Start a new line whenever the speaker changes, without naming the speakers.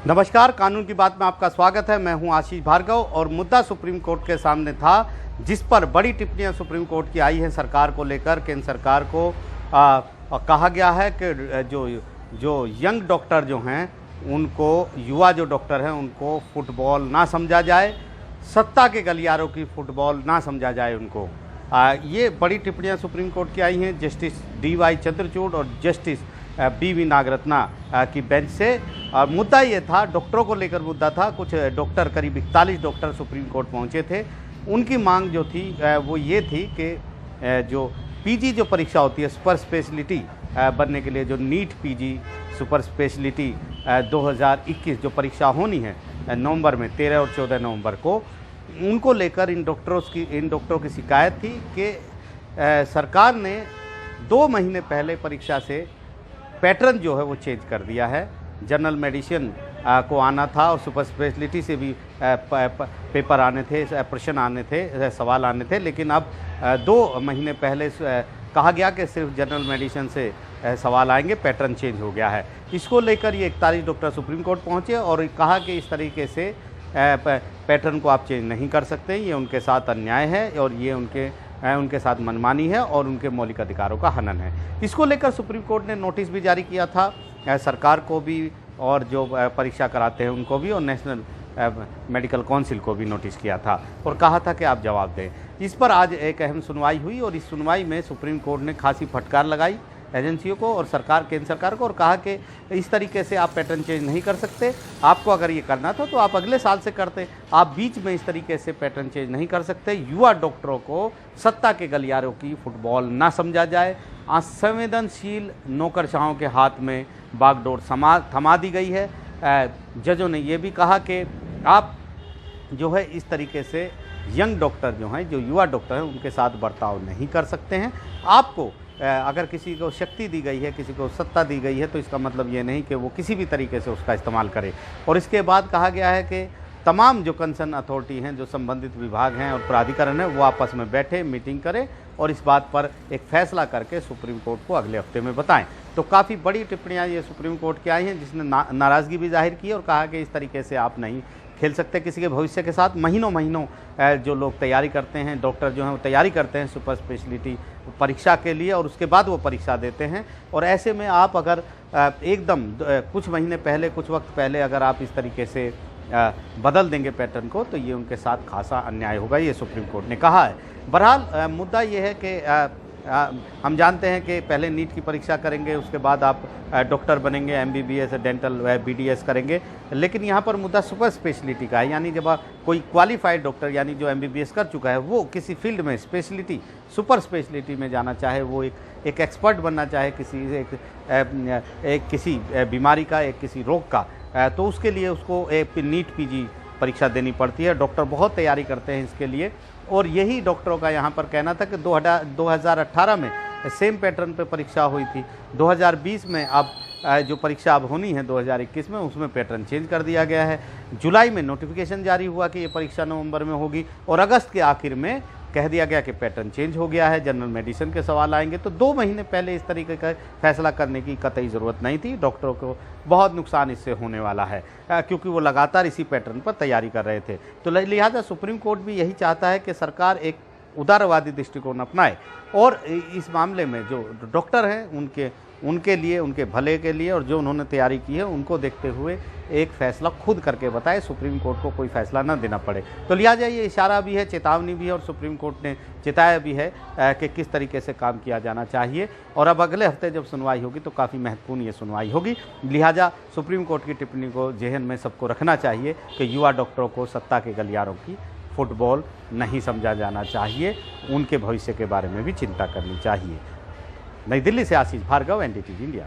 नमस्कार, कानून की बात में आपका स्वागत है। मैं हूं आशीष भार्गव और मुद्दा सुप्रीम कोर्ट के सामने था, जिस पर बड़ी टिप्पणियां सुप्रीम कोर्ट की आई हैं सरकार को लेकर। केंद्र सरकार को कहा गया है कि जो यंग डॉक्टर जो हैं उनको, युवा जो डॉक्टर हैं उनको फुटबॉल ना समझा जाए, सत्ता के गलियारों की फुटबॉल ना समझा जाए उनको। ये बड़ी टिप्पणियां सुप्रीम कोर्ट की आई हैं जस्टिस DY चंद्रचूड़ और जस्टिस BV नागरत्ना की बेंच से। मुद्दा ये था, डॉक्टरों को लेकर मुद्दा था। कुछ डॉक्टर, करीब 41 डॉक्टर सुप्रीम कोर्ट पहुंचे थे। उनकी मांग जो थी वो ये थी कि जो PG जो परीक्षा होती है सुपर स्पेशलिटी बनने के लिए, जो नीट PG सुपर स्पेशलिटी 2021 जो परीक्षा होनी है नवंबर में, 13 और 14 नवंबर को, उनको लेकर इन डॉक्टरों की शिकायत थी कि सरकार ने 2 महीने पहले परीक्षा से पैटर्न जो है वो चेंज कर दिया है। जनरल मेडिसिन को आना था और सुपर स्पेशलिटी से भी पेपर आने थे, प्रश्न आने थे, सवाल आने थे, लेकिन अब 2 महीने पहले कहा गया कि सिर्फ जनरल मेडिसिन से सवाल आएंगे, पैटर्न चेंज हो गया है। इसको लेकर ये 41 डॉक्टर सुप्रीम कोर्ट पहुंचे और कहा कि इस तरीके से पैटर्न को आप चेंज नहीं कर सकते, ये उनके साथ अन्याय है और ये उनके साथ मनमानी है और उनके मौलिक अधिकारों का हनन है। इसको लेकर सुप्रीम कोर्ट ने नोटिस भी जारी किया था सरकार को भी, और जो परीक्षा कराते हैं उनको भी, और नेशनल मेडिकल काउंसिल को भी नोटिस किया था और कहा था कि आप जवाब दें। इस पर आज एक अहम सुनवाई हुई और इस सुनवाई में सुप्रीम कोर्ट ने खासी फटकार लगाई एजेंसियों को और केंद्र सरकार को, और कहा कि इस तरीके से आप पैटर्न चेंज नहीं कर सकते। आपको अगर ये करना था तो आप अगले साल से करते, आप बीच में इस तरीके से पैटर्न चेंज नहीं कर सकते। युवा डॉक्टरों को सत्ता के गलियारों की फुटबॉल ना समझा जाए। असंवेदनशील नौकरशाहों के हाथ में बागडोर थमा दी गई है। जजों ने यह भी कहा कि आप जो है इस तरीके से यंग डॉक्टर जो हैं, जो युवा डॉक्टर हैं, उनके साथ बर्ताव नहीं कर सकते हैं। आपको अगर किसी को शक्ति दी गई है, किसी को सत्ता दी गई है, तो इसका मतलब ये नहीं कि वो किसी भी तरीके से उसका इस्तेमाल करे। और इसके बाद कहा गया है कि तमाम जो कंसर्न अथॉरिटी हैं, जो संबंधित विभाग हैं और प्राधिकरण हैं, वो आपस में बैठे मीटिंग करें और इस बात पर एक फैसला करके सुप्रीम कोर्ट को अगले हफ्ते में बताएं। तो काफ़ी बड़ी टिप्पणियां ये सुप्रीम कोर्ट की आई हैं, जिसने नाराज़गी भी जाहिर की और कहा कि इस तरीके से आप नहीं खेल सकते किसी के भविष्य के साथ। महीनों जो लोग तैयारी करते हैं, डॉक्टर जो हैं वो तैयारी करते हैं सुपर स्पेशलिटी परीक्षा के लिए और उसके बाद वो परीक्षा देते हैं, और ऐसे में आप अगर एकदम कुछ महीने पहले, कुछ वक्त पहले अगर आप इस तरीके से बदल देंगे पैटर्न को, तो ये उनके साथ खासा अन्याय होगा, ये सुप्रीम कोर्ट ने कहा है। बहरहाल मुद्दा ये है कि हम जानते हैं कि पहले नीट की परीक्षा करेंगे, उसके बाद आप डॉक्टर बनेंगे, MBBS, डेंटल, BDS करेंगे, लेकिन यहाँ पर मुद्दा सुपर स्पेशलिटी का है। यानी जब कोई क्वालिफाइड डॉक्टर, यानी जो MBBS कर चुका है, वो किसी फील्ड में स्पेशलिटी, सुपर स्पेशलिटी में जाना चाहे, वो एक एक्सपर्ट बनना चाहे किसी बीमारी का, एक किसी रोग का, तो उसके लिए उसको एक नीट PG परीक्षा देनी पड़ती है। डॉक्टर बहुत तैयारी करते हैं इसके लिए, और यही डॉक्टरों का यहाँ पर कहना था कि 2018 में सेम पैटर्न पे परीक्षा हुई थी। 2020 में अब जो परीक्षा अब होनी है 2021 में, उसमें पैटर्न चेंज कर दिया गया है। जुलाई में नोटिफिकेशन जारी हुआ कि ये परीक्षा नवंबर में होगी, और अगस्त के आखिर में कह दिया गया कि पैटर्न चेंज हो गया है, जनरल मेडिसिन के सवाल आएंगे। तो 2 महीने पहले इस तरीके का फैसला करने की कतई ज़रूरत नहीं थी। डॉक्टरों को बहुत नुकसान इससे होने वाला है, क्योंकि वो लगातार इसी पैटर्न पर तैयारी कर रहे थे। तो लिहाजा सुप्रीम कोर्ट भी यही चाहता है कि सरकार एक उदारवादी दृष्टिकोण अपनाए और इस मामले में जो डॉक्टर हैं उनके लिए, उनके भले के लिए, और जो उन्होंने तैयारी की है उनको देखते हुए एक फ़ैसला खुद करके बताए, सुप्रीम कोर्ट को कोई फ़ैसला न देना पड़े। तो लिहाजा ये इशारा भी है, चेतावनी भी है, और सुप्रीम कोर्ट ने चेताया भी है कि किस तरीके से काम किया जाना चाहिए। और अब अगले हफ्ते जब सुनवाई होगी तो काफ़ी महत्वपूर्ण ये सुनवाई होगी। लिहाजा सुप्रीम कोर्ट की टिप्पणी को ज़हन में सबको रखना चाहिए कि युवा डॉक्टरों को सत्ता के गलियारों की फुटबॉल नहीं समझा जाना चाहिए, उनके भविष्य के बारे में भी चिंता करनी चाहिए। नई दिल्ली से आशीष भार्गव, NDTV इंडिया।